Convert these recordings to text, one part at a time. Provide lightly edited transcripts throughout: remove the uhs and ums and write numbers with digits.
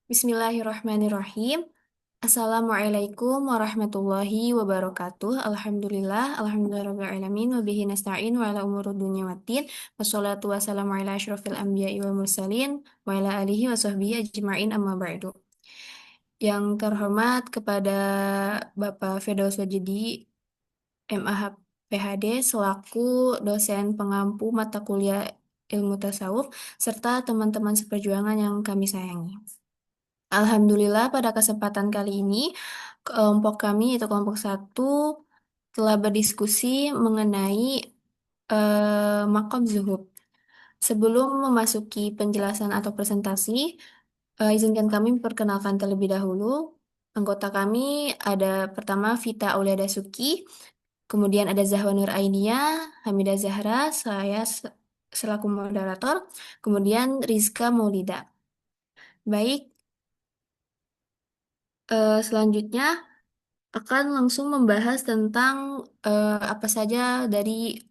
Bismillahirrahmanirrahim. Assalamualaikum warahmatullahi wabarakatuh. Alhamdulillahirabbil alamin wa bihi nasta'in wa ala umuri dunya waddin. Wassalatu wassalamu ala asyrofil anbiya'i wal mursalin wa ala alihi wa sahbihi ajma'in amma ba'du. Yang terhormat kepada Bapak Firdaus Wajidi, MAH PhD selaku dosen pengampu mata kuliah ilmu tasawuf serta teman-teman seperjuangan yang kami sayangi. Alhamdulillah pada kesempatan kali ini kelompok kami yaitu kelompok satu telah berdiskusi mengenai makom zuhud. Sebelum memasuki penjelasan atau presentasi, izinkan kami memperkenalkan terlebih dahulu. Anggota kami ada pertama Vita Aulia Dasuki, kemudian ada Zahwa Nur Ainia, Hamidah Zahra, saya selaku moderator, kemudian Rizka Maulida. Baik, selanjutnya akan langsung membahas tentang apa saja dari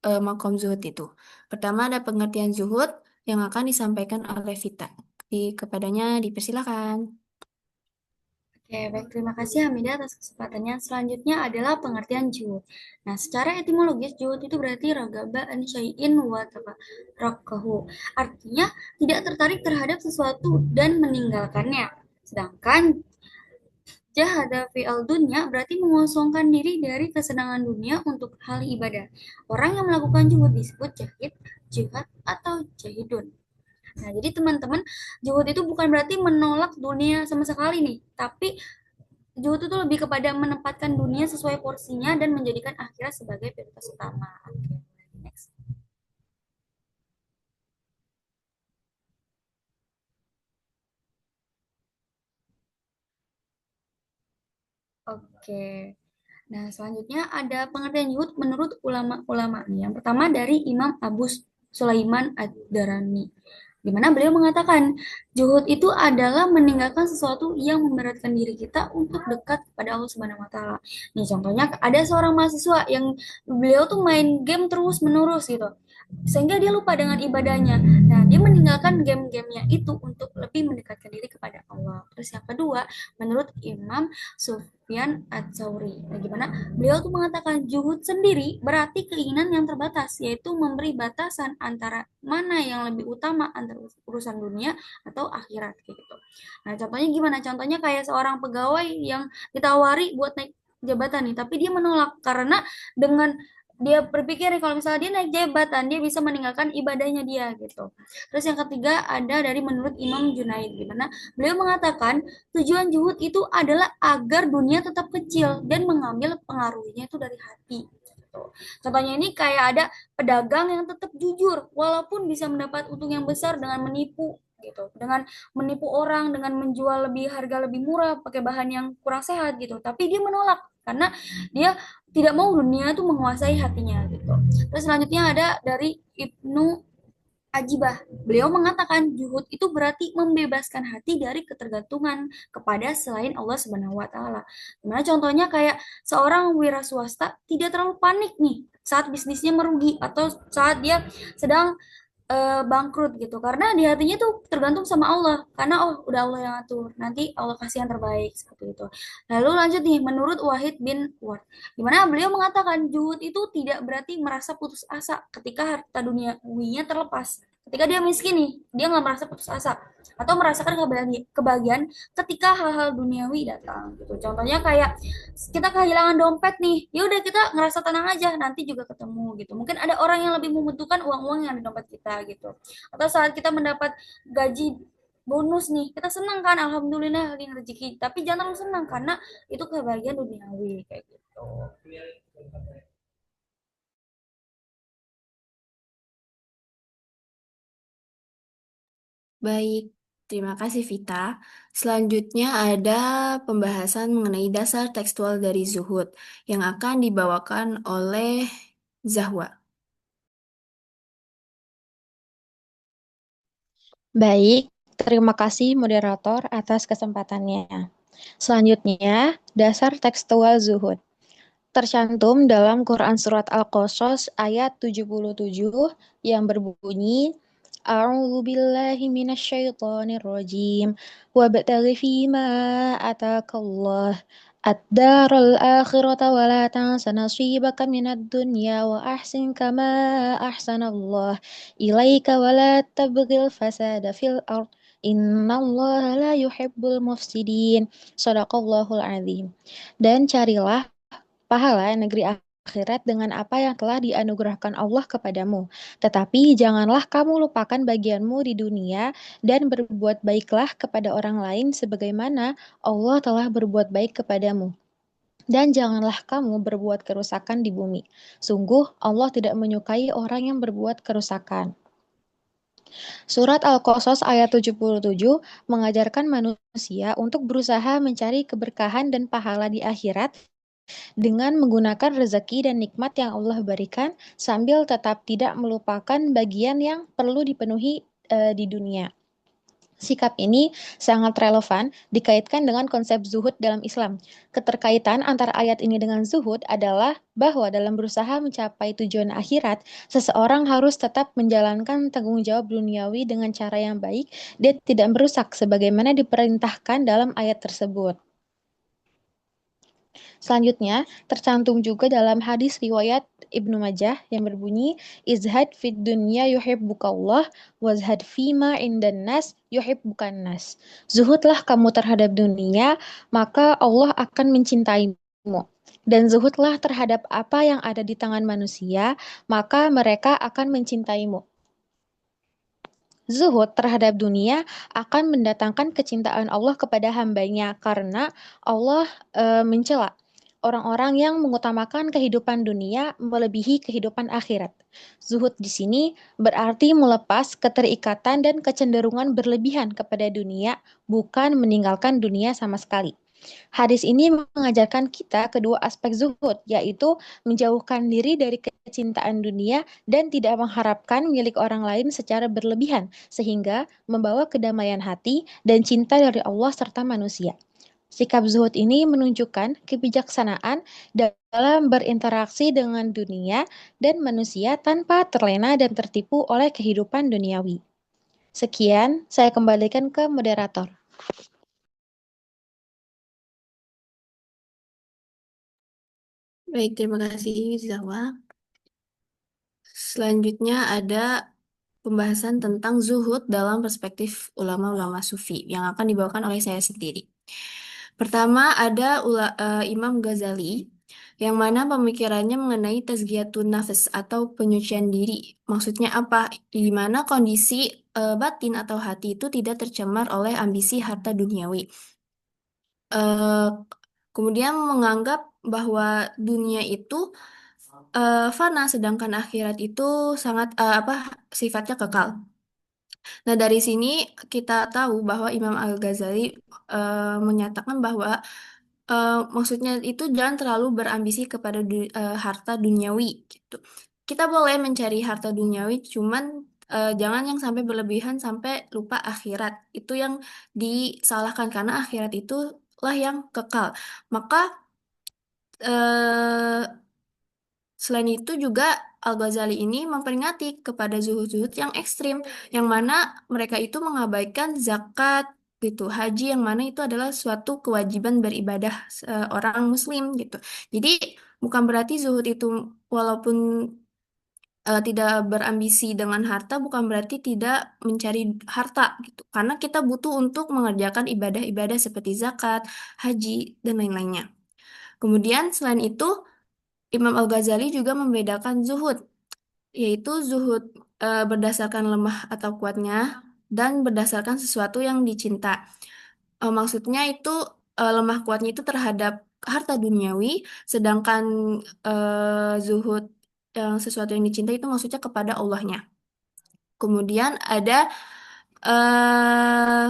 makom zuhud itu. Pertama ada pengertian zuhud yang akan disampaikan oleh Vita. Kepadanya dipersilakan. Oke, baik. Terima kasih Hamidah atas kesempatannya. Selanjutnya adalah pengertian juhud. Nah, secara etimologis, juhud itu berarti ragaba an syai'in wa tarakahu. Artinya, tidak tertarik terhadap sesuatu dan meninggalkannya. Sedangkan jahada fi'al dunya berarti mengosongkan diri dari kesenangan dunia untuk hal ibadah. Orang yang melakukan juhud disebut jahid, jihad, atau jahidun. Nah, jadi teman-teman, juhud itu bukan berarti menolak dunia sama sekali nih, tapi Zuhud itu lebih kepada menempatkan dunia sesuai porsinya dan menjadikan akhirat sebagai prioritas utama. Oke, next. Oke. Nah, selanjutnya ada pengertian zuhud menurut ulama-ulama nih. Yang pertama dari Imam Abu Sulaiman Ad-Darani. Di mana beliau mengatakan, zuhud itu adalah meninggalkan sesuatu yang memberatkan diri kita untuk dekat kepada Allah Subhanahu wa taala. Nih, contohnya ada seorang mahasiswa yang beliau tuh main game terus-menerus gitu. Sehingga dia lupa dengan ibadahnya. Nah, dia meninggalkan game-gamenya itu untuk lebih mendekatkan diri kepada Allah. Terus yang kedua, menurut Imam Sufyan Ats-Tsauri. Nah, gimana? Beliau tuh mengatakan juhud sendiri berarti keinginan yang terbatas, yaitu memberi batasan antara mana yang lebih utama antara urusan dunia atau akhirat kayak gitu. Nah, contohnya gimana? Contohnya kayak seorang pegawai yang ditawari buat naik jabatan nih, tapi dia menolak karena dengan dia berpikir nih, kalau misalnya dia naik jabatan dia bisa meninggalkan ibadahnya dia gitu. Terus yang ketiga ada dari menurut Imam Junaid, di mana beliau mengatakan tujuan juhud itu adalah agar dunia tetap kecil dan mengambil pengaruhnya itu dari hati gitu. Contohnya ini kayak ada pedagang yang tetap jujur walaupun bisa mendapat untung yang besar dengan menipu gitu, dengan menipu orang, dengan menjual lebih harga lebih murah pakai bahan yang kurang sehat gitu, tapi dia menolak karena dia tidak mau dunia itu menguasai hatinya gitu. Terus selanjutnya ada dari Ibnu Ajibah. Beliau mengatakan juhud itu berarti membebaskan hati dari ketergantungan kepada selain Allah Subhanahu wa taala. Gimana contohnya kayak seorang wira swasta tidak terlalu panik nih saat bisnisnya merugi atau saat dia sedang bangkrut gitu, karena di hatinya tuh tergantung sama Allah, karena oh udah Allah yang atur, nanti Allah kasih yang terbaik seperti itu. Lalu lanjut nih, menurut Wahid bin Ward, dimana beliau mengatakan juhud itu tidak berarti merasa putus asa ketika harta duniawinya terlepas. Ketika dia miskin nih, dia nggak merasa putus asa atau merasakan kebahagiaan ketika hal-hal duniawi datang gitu. Contohnya kayak kita kehilangan dompet nih, ya udah kita ngerasa tenang aja, nanti juga ketemu gitu. Mungkin ada orang yang lebih membutuhkan uang-uang yang di dompet kita gitu. Atau saat kita mendapat gaji bonus nih, kita senang kan, alhamdulillah lagi rezeki, tapi jangan terlalu senang karena itu kebahagiaan duniawi kayak gitu. Baik, terima kasih Vita. Selanjutnya ada pembahasan mengenai dasar tekstual dari zuhud yang akan dibawakan oleh Zahwa. Baik, terima kasih moderator atas kesempatannya. Selanjutnya, dasar tekstual zuhud. Tercantum dalam Quran Surat Al-Qasas ayat 77 yang berbunyi, أعوذ بالله من الشيطان الرجيم وابتغ فيما آتاك الله الدار الآخرة ولا تنس نصيبك من الدنيا وأحسن كما أحسن الله إليك ولا تبغ الفساد في الأرض إن الله لا يحب المفسدين صدق الله العظيم. Dan carilah pahala negeri akhirat dengan apa yang telah dianugerahkan Allah kepadamu. Tetapi janganlah kamu lupakan bagianmu di dunia dan berbuat baiklah kepada orang lain sebagaimana Allah telah berbuat baik kepadamu. Dan janganlah kamu berbuat kerusakan di bumi. Sungguh Allah tidak menyukai orang yang berbuat kerusakan. Surat Al-Qasas ayat 77 mengajarkan manusia untuk berusaha mencari keberkahan dan pahala di akhirat dengan menggunakan rezeki dan nikmat yang Allah berikan sambil tetap tidak melupakan bagian yang perlu dipenuhi di dunia. Sikap ini sangat relevan dikaitkan dengan konsep zuhud dalam Islam. Keterkaitan antara ayat ini dengan zuhud adalah bahwa dalam berusaha mencapai tujuan akhirat, seseorang harus tetap menjalankan tanggung jawab duniawi dengan cara yang baik dan tidak merusak sebagaimana diperintahkan dalam ayat tersebut. Selanjutnya, tercantum juga dalam hadis riwayat Ibnu Majah yang berbunyi, Izhad fid dunya yuhibbukallah, wazhad fima indan nas yuhibbukan nas. Zuhudlah kamu terhadap dunia, maka Allah akan mencintaimu. Dan zuhudlah terhadap apa yang ada di tangan manusia, maka mereka akan mencintaimu. Zuhud terhadap dunia akan mendatangkan kecintaan Allah kepada hambanya karena Allah mencela orang-orang yang mengutamakan kehidupan dunia melebihi kehidupan akhirat. Zuhud di sini berarti melepas keterikatan dan kecenderungan berlebihan kepada dunia, bukan meninggalkan dunia sama sekali. Hadis ini mengajarkan kita kedua aspek zuhud, yaitu menjauhkan diri dari kecintaan dunia dan tidak mengharapkan milik orang lain secara berlebihan, sehingga membawa kedamaian hati dan cinta dari Allah serta manusia. Sikap zuhud ini menunjukkan kebijaksanaan dalam berinteraksi dengan dunia dan manusia tanpa terlena dan tertipu oleh kehidupan duniawi. Sekian, saya kembalikan ke moderator. Baik, terima kasih Zawa. Selanjutnya ada pembahasan tentang zuhud dalam perspektif ulama-ulama sufi yang akan dibawakan oleh saya sendiri. Pertama ada Imam Ghazali yang mana pemikirannya mengenai tazkiyatun nafs atau penyucian diri. Maksudnya apa? Di mana kondisi batin atau hati itu tidak tercemar oleh ambisi harta duniawi. Eh, Kemudian menganggap bahwa dunia itu fana, sedangkan akhirat itu sangat sifatnya kekal. Nah, dari sini kita tahu bahwa Imam Al-Ghazali menyatakan bahwa maksudnya itu jangan terlalu berambisi kepada harta duniawi gitu. Kita boleh mencari harta duniawi, cuman jangan yang sampai berlebihan sampai lupa akhirat. Itu yang disalahkan karena akhirat itulah yang kekal. Maka eh, selain itu juga Al-Ghazali ini memperingati kepada zuhud-zuhud yang ekstrim, yang mana mereka itu mengabaikan zakat, gitu, haji, yang mana itu adalah suatu kewajiban beribadah orang muslim gitu. Jadi bukan berarti zuhud itu walaupun tidak berambisi dengan harta, bukan berarti tidak mencari harta gitu. Karena kita butuh untuk mengerjakan ibadah-ibadah seperti zakat, haji, dan lain-lainnya. Kemudian selain itu Imam Al-Ghazali juga membedakan zuhud, yaitu zuhud berdasarkan lemah atau kuatnya dan berdasarkan sesuatu yang dicinta. Maksudnya itu lemah kuatnya itu terhadap harta duniawi, sedangkan zuhud yang sesuatu yang dicinta itu maksudnya kepada Allahnya. Kemudian ada eh,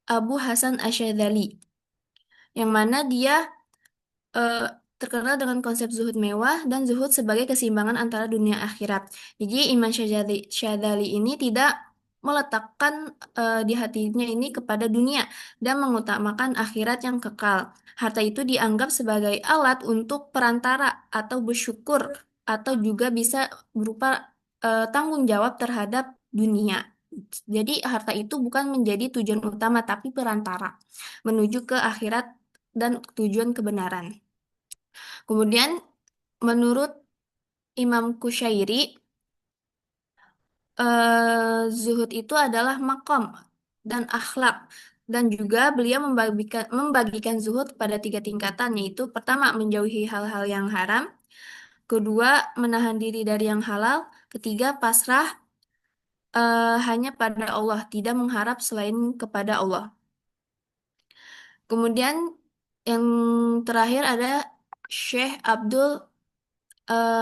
Abu Hasan Asyadzali, yang mana dia eh, terkenal dengan konsep zuhud mewah dan zuhud sebagai keseimbangan antara dunia akhirat. Jadi Imam Syadzali ini tidak meletakkan di hatinya ini kepada dunia dan mengutamakan akhirat yang kekal. Harta itu dianggap sebagai alat untuk perantara atau bersyukur atau juga bisa berupa tanggung jawab terhadap dunia. Jadi harta itu bukan menjadi tujuan utama tapi perantara menuju ke akhirat dan tujuan kebenaran. Kemudian menurut Imam Kusyairi, zuhud itu adalah makom dan akhlak. Dan juga beliau membagikan zuhud pada tiga tingkatan, yaitu pertama menjauhi hal-hal yang haram, kedua menahan diri dari yang halal, ketiga pasrah hanya pada Allah, tidak mengharap selain kepada Allah. Kemudian yang terakhir ada Syekh Abdul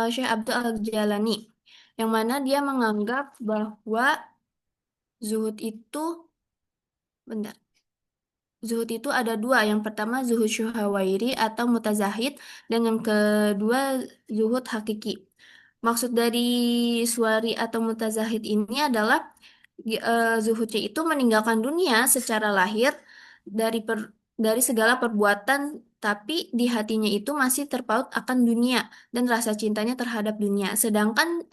Syekh Abdul Al-Jalani, yang mana dia menganggap bahwa zuhud itu, bentar, zuhud itu ada dua. Yang pertama zuhud syuhawairi atau mutazahid, dan yang kedua zuhud hakiki. Maksud dari suari atau mutazahid ini adalah zuhudnya itu meninggalkan dunia secara lahir dari dari segala perbuatan, tapi di hatinya itu masih terpaut akan dunia dan rasa cintanya terhadap dunia. Sedangkan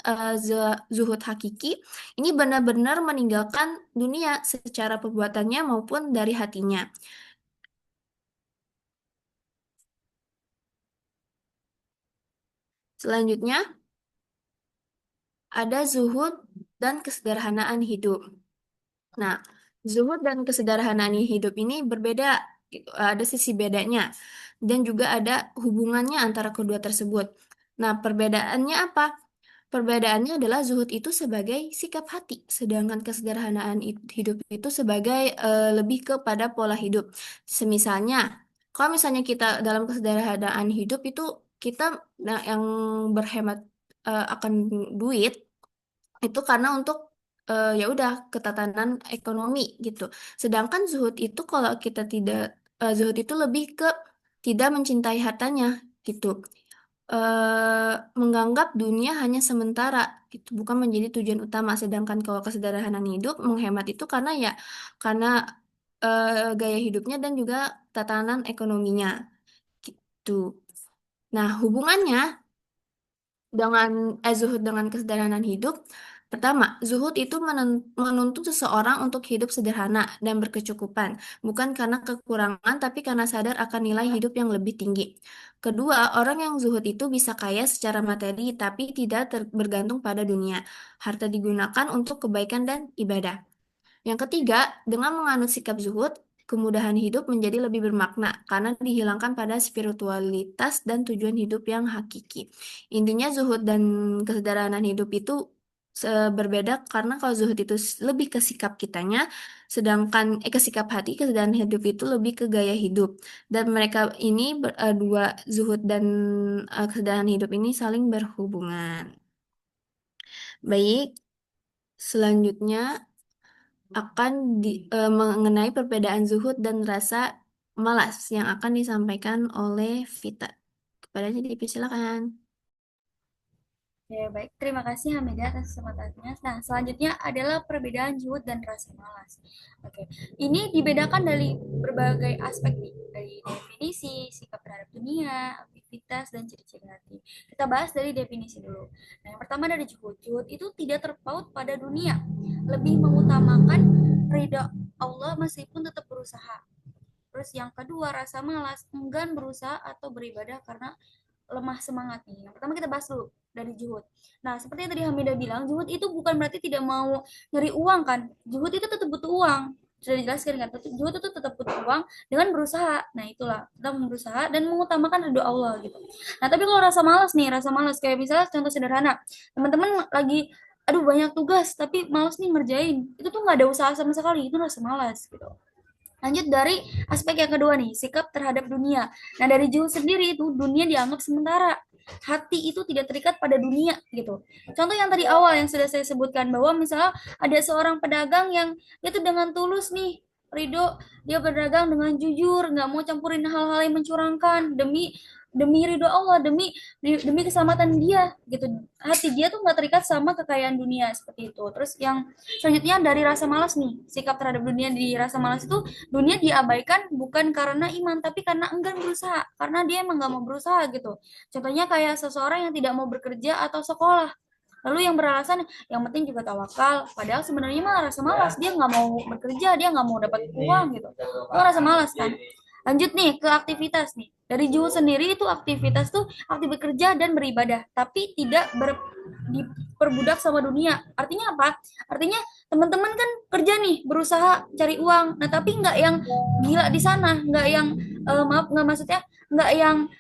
zuhud hakiki ini benar-benar meninggalkan dunia secara perbuatannya maupun dari hatinya. Selanjutnya ada zuhud dan kesederhanaan hidup. Nah, zuhud dan kesederhanaan hidup ini berbeda, gitu. Ada sisi bedanya, dan juga ada hubungannya antara kedua tersebut. Nah, perbedaannya apa? Perbedaannya adalah zuhud itu sebagai sikap hati, sedangkan kesederhanaan hidup itu sebagai lebih kepada pola hidup. Semisalnya, kalau misalnya kita dalam kesederhanaan hidup itu kita, nah, yang berhemat akan duit itu karena untuk ya udah ketatanan ekonomi gitu. Sedangkan zuhud itu kalau kita tidak zuhud itu lebih ke tidak mencintai hartanya gitu. Menganggap dunia hanya sementara gitu, bukan menjadi tujuan utama. Sedangkan kalau kesederhanaan hidup menghemat itu karena ya karena gaya hidupnya dan juga tatanan ekonominya gitu. Nah, hubungannya dengan zuhud dengan kesederhanaan hidup. Pertama, zuhud itu menuntut seseorang untuk hidup sederhana dan berkecukupan, bukan karena kekurangan, tapi karena sadar akan nilai hidup yang lebih tinggi. Kedua, orang yang zuhud itu bisa kaya secara materi, tapi tidak bergantung pada dunia. Harta digunakan untuk kebaikan dan ibadah. Yang ketiga, dengan menganut sikap zuhud, kemudahan hidup menjadi lebih bermakna karena dihilangkan pada spiritualitas dan tujuan hidup yang hakiki. Intinya zuhud dan kesederhanaan hidup itu berbeda karena kalau zuhud itu lebih ke sikap kitanya, sedangkan ke sikap hati, kesederhanaan hidup itu lebih ke gaya hidup. Dan mereka ini dua zuhud dan kesederhanaan hidup ini saling berhubungan. Baik, selanjutnya akan mengenai perbedaan zuhud dan rasa malas yang akan disampaikan oleh Vita. Kepadanya dipersilakan. Ya, baik. Terima kasih Hamidah atas kesempatannya. Nah, selanjutnya adalah perbedaan zuhud dan rasa malas. Oke, ini dibedakan dari berbagai aspek nih, dari definisi, sikap terhadap dunia, aktivitas, dan ciri-ciri hati. Kita bahas dari definisi dulu. Nah, yang pertama dari zuhud. Zuhud itu tidak terpaut pada dunia, lebih mengutamakan ridha Allah meskipun tetap berusaha. Terus yang kedua, rasa malas, enggan berusaha atau beribadah karena lemah semangat nih. Yang pertama kita bahas dulu dari zuhud. Nah, seperti yang tadi Hamidah bilang, zuhud itu bukan berarti tidak mau nyari uang kan. Zuhud itu tetap butuh uang. Sudah dijelaskan kan, zuhud itu tetap butuh uang dengan berusaha. Nah, itulah, kita berusaha dan mengutamakan ridho Allah gitu. Nah, tapi kalau rasa malas nih, rasa malas kayak misalnya contoh sederhana, teman-teman lagi aduh banyak tugas tapi malas nih ngerjain. Itu tuh nggak ada usaha sama sekali, itu rasa malas gitu. Lanjut dari aspek yang kedua nih, sikap terhadap dunia. Nah, dari Juhu sendiri itu dunia dianggap sementara. Hati itu tidak terikat pada dunia gitu. Contoh yang tadi awal yang sudah saya sebutkan bahwa misalnya ada seorang pedagang yang itu dengan tulus nih, Ridho, dia berdagang dengan jujur, nggak mau campurin hal-hal yang mencurangkan demi demi ridho Allah, demi demi keselamatan dia gitu. Hati dia tuh nggak terikat sama kekayaan dunia seperti itu. Terus yang selanjutnya dari rasa malas nih, sikap terhadap dunia di rasa malas itu dunia diabaikan bukan karena iman tapi karena enggan berusaha, karena dia emang nggak mau berusaha gitu. Contohnya kayak seseorang yang tidak mau bekerja atau sekolah, Lalu yang beralasan yang penting juga tawakal, padahal sebenarnya malah rasa malas, dia nggak mau bekerja, dia nggak mau dapat uang gitu, itu rasa malas kan. Lanjut nih ke aktivitas nih. Dari Juhud sendiri itu aktivitas tuh aktif bekerja dan beribadah, tapi tidak diperbudak sama dunia. Artinya apa? Artinya teman-teman kan kerja nih, berusaha cari uang. Nah, tapi nggak yang gila di sana, nggak yang maaf nggak maksudnya nggak yang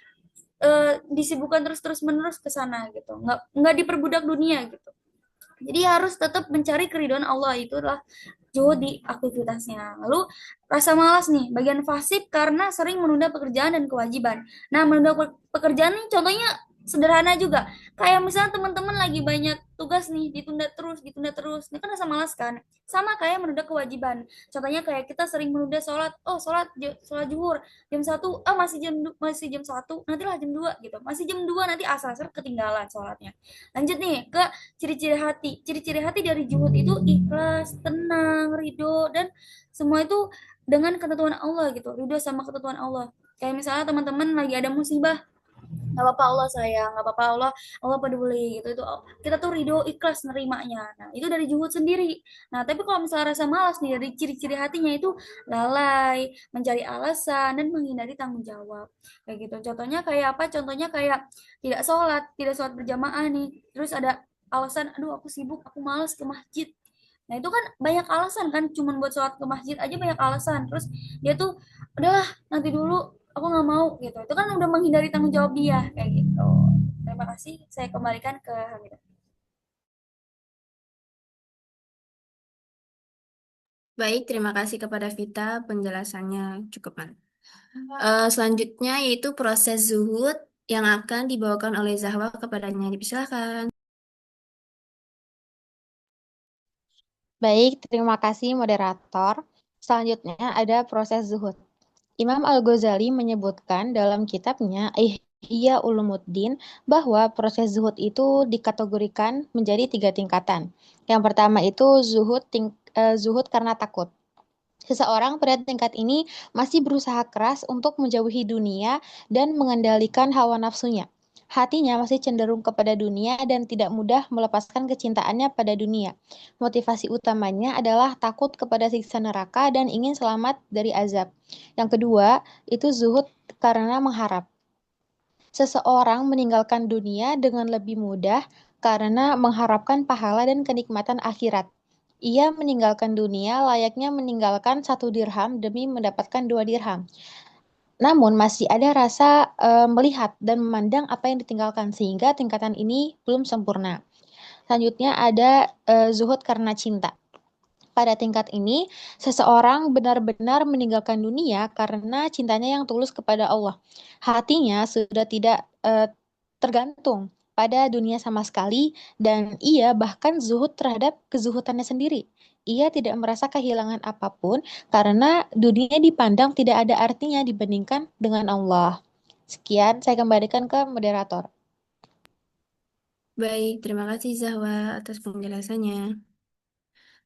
disibukkan terus-terus menerus ke sana gitu. Nggak diperbudak dunia gitu. Jadi harus tetap mencari keridhaan Allah, itu adalah jauh di aktivitasnya. Lalu rasa malas nih, bagian fasik karena sering menunda pekerjaan dan kewajiban. Nah, menunda pekerjaan nih contohnya sederhana juga. Kayak misalnya teman-teman lagi banyak tugas nih, ditunda terus, ditunda terus. Ini kan rasa malas kan? Sama kayak menunda kewajiban. Contohnya kayak kita sering menunda sholat. Oh, sholat zuhur jam 1, ah masih jam 1, nantilah jam 2 gitu. Masih jam 2 nanti asar ketinggalan sholatnya. Lanjut nih ke ciri-ciri hati. Ciri-ciri hati dari juhud itu ikhlas, tenang, ridho, dan semua itu dengan ketentuan Allah gitu. Ridho sama ketentuan Allah. Kayak misalnya teman-teman lagi ada musibah, nggak apa-apa Allah sayang, nggak apa-apa Allah peduli gitu. Itu kita tuh ridho ikhlas nerimanya. Nah itu dari juhud sendiri. Nah tapi kalau misalnya rasa malas nih, dari ciri-ciri hatinya itu lalai, mencari alasan, dan menghindari tanggung jawab kayak gitu. Contohnya kayak apa? Contohnya kayak tidak sholat berjamaah nih, terus ada alasan, aduh aku sibuk, aku malas ke masjid. Nah itu kan banyak alasan kan, cuman buat sholat ke masjid aja banyak alasan. Terus dia tuh udahlah nanti dulu, aku nggak mau gitu. Itu kan udah menghindari tanggung jawab dia kayak gitu. Terima kasih, saya kembalikan ke Hamidah. Baik, terima kasih kepada Vita, penjelasannya cukup mantap. Selanjutnya yaitu proses zuhud yang akan dibawakan oleh Zahwa kepadanya. Dipersilakan. Baik, terima kasih moderator. Selanjutnya ada proses zuhud. Imam Al-Ghazali menyebutkan dalam kitabnya Ihya Ulumuddin bahwa proses zuhud itu dikategorikan menjadi 3 tingkatan. Yang pertama itu zuhud karena takut. Seseorang pada tingkat ini masih berusaha keras untuk menjauhi dunia dan mengendalikan hawa nafsunya. Hatinya masih cenderung kepada dunia dan tidak mudah melepaskan kecintaannya pada dunia. Motivasi utamanya adalah takut kepada siksa neraka dan ingin selamat dari azab. Yang kedua, itu zuhud karena mengharap. Seseorang meninggalkan dunia dengan lebih mudah karena mengharapkan pahala dan kenikmatan akhirat. Ia meninggalkan dunia layaknya meninggalkan 1 dirham demi mendapatkan 2 dirham. Namun masih ada rasa melihat dan memandang apa yang ditinggalkan sehingga tingkatan ini belum sempurna. Selanjutnya ada zuhud karena cinta. Pada tingkat ini, seseorang benar-benar meninggalkan dunia karena cintanya yang tulus kepada Allah. Hatinya sudah tidak tergantung pada dunia sama sekali, dan ia bahkan zuhud terhadap kezuhutannya sendiri. Ia tidak merasa kehilangan apapun karena dunia dipandang tidak ada artinya dibandingkan dengan Allah. Sekian, saya kembalikan ke moderator. Baik, terima kasih Zahwa atas penjelasannya.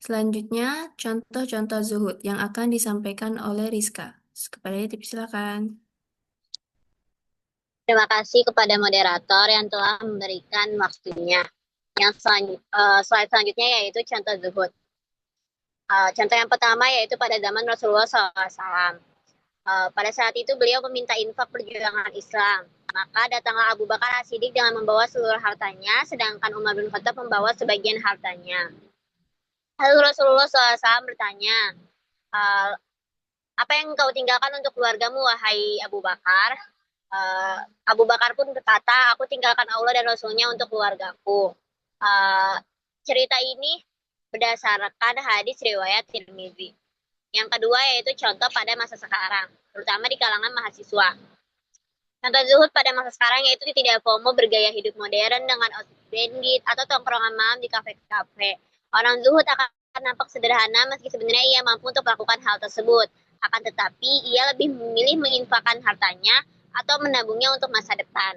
Selanjutnya, contoh-contoh zuhud yang akan disampaikan oleh Rizka. Kepadanya dipersilakan. Terima kasih kepada moderator yang telah memberikan waktunya. Slide selanjutnya yaitu contoh zuhud. Contoh yang pertama yaitu pada zaman Rasulullah SAW. Pada saat itu beliau meminta infak perjuangan Islam. Maka datanglah Abu Bakar As-Siddiq dengan membawa seluruh hartanya, sedangkan Umar bin Khattab membawa sebagian hartanya. Lalu Rasulullah SAW bertanya, "Uh, apa yang kau tinggalkan untuk keluargamu, wahai Abu Bakar?" Abu Bakar pun berkata, aku tinggalkan Allah dan Rasulnya untuk keluargaku. Cerita ini berdasarkan hadis riwayat Tirmidzi. Yang kedua yaitu contoh pada masa sekarang, terutama di kalangan mahasiswa. Contoh zuhud pada masa sekarang yaitu tidak FOMO bergaya hidup modern dengan outfit branded atau tongkrongan malam di kafe-kafe. Orang zuhud akan nampak sederhana meski sebenarnya ia mampu untuk melakukan hal tersebut. Akan tetapi ia lebih memilih menginfakkan hartanya atau menabungnya untuk masa depan.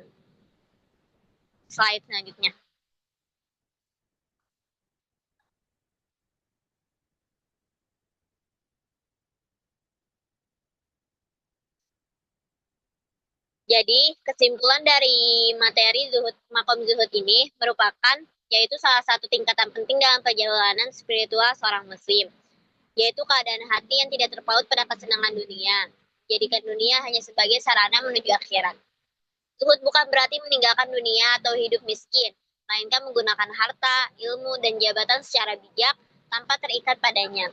Slide selanjutnya. Jadi, kesimpulan dari materi zuhud, makom zuhud ini merupakan yaitu salah satu tingkatan penting dalam perjalanan spiritual seorang muslim, yaitu keadaan hati yang tidak terpaut pada kesenangan dunia. Jadikan dunia hanya sebagai sarana menuju akhirat. Zuhud bukan berarti meninggalkan dunia atau hidup miskin, melainkan menggunakan harta, ilmu, dan jabatan secara bijak tanpa terikat padanya.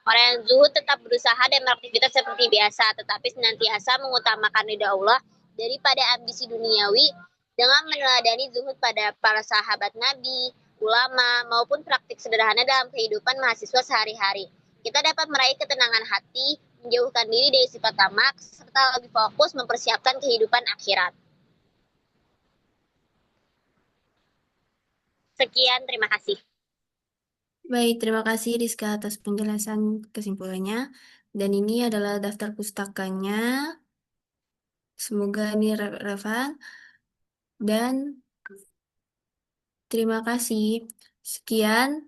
Orang yang zuhud tetap berusaha dan beraktivitas seperti biasa, tetapi senantiasa mengutamakan ridha Allah daripada ambisi duniawi dengan meneladani zuhud pada para sahabat Nabi, ulama, maupun praktik sederhana dalam kehidupan mahasiswa sehari-hari. Kita dapat meraih ketenangan hati, menjauhkan diri dari sifat tamak, serta lebih fokus mempersiapkan kehidupan akhirat. Sekian, terima kasih. Baik, terima kasih Rizka atas penjelasan kesimpulannya. Dan ini adalah daftar pustakanya. Semoga ini relevan. Dan terima kasih. Sekian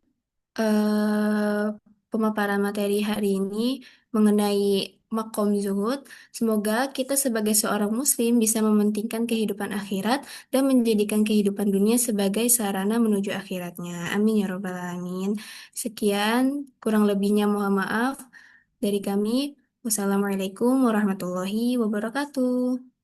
pemaparan materi hari ini mengenai makom zuhud. Semoga kita sebagai seorang muslim bisa mementingkan kehidupan akhirat dan menjadikan kehidupan dunia sebagai sarana menuju akhiratnya. Amin ya robbal alamin. Sekian, kurang lebihnya mohon maaf dari kami. Wassalamualaikum warahmatullahi wabarakatuh.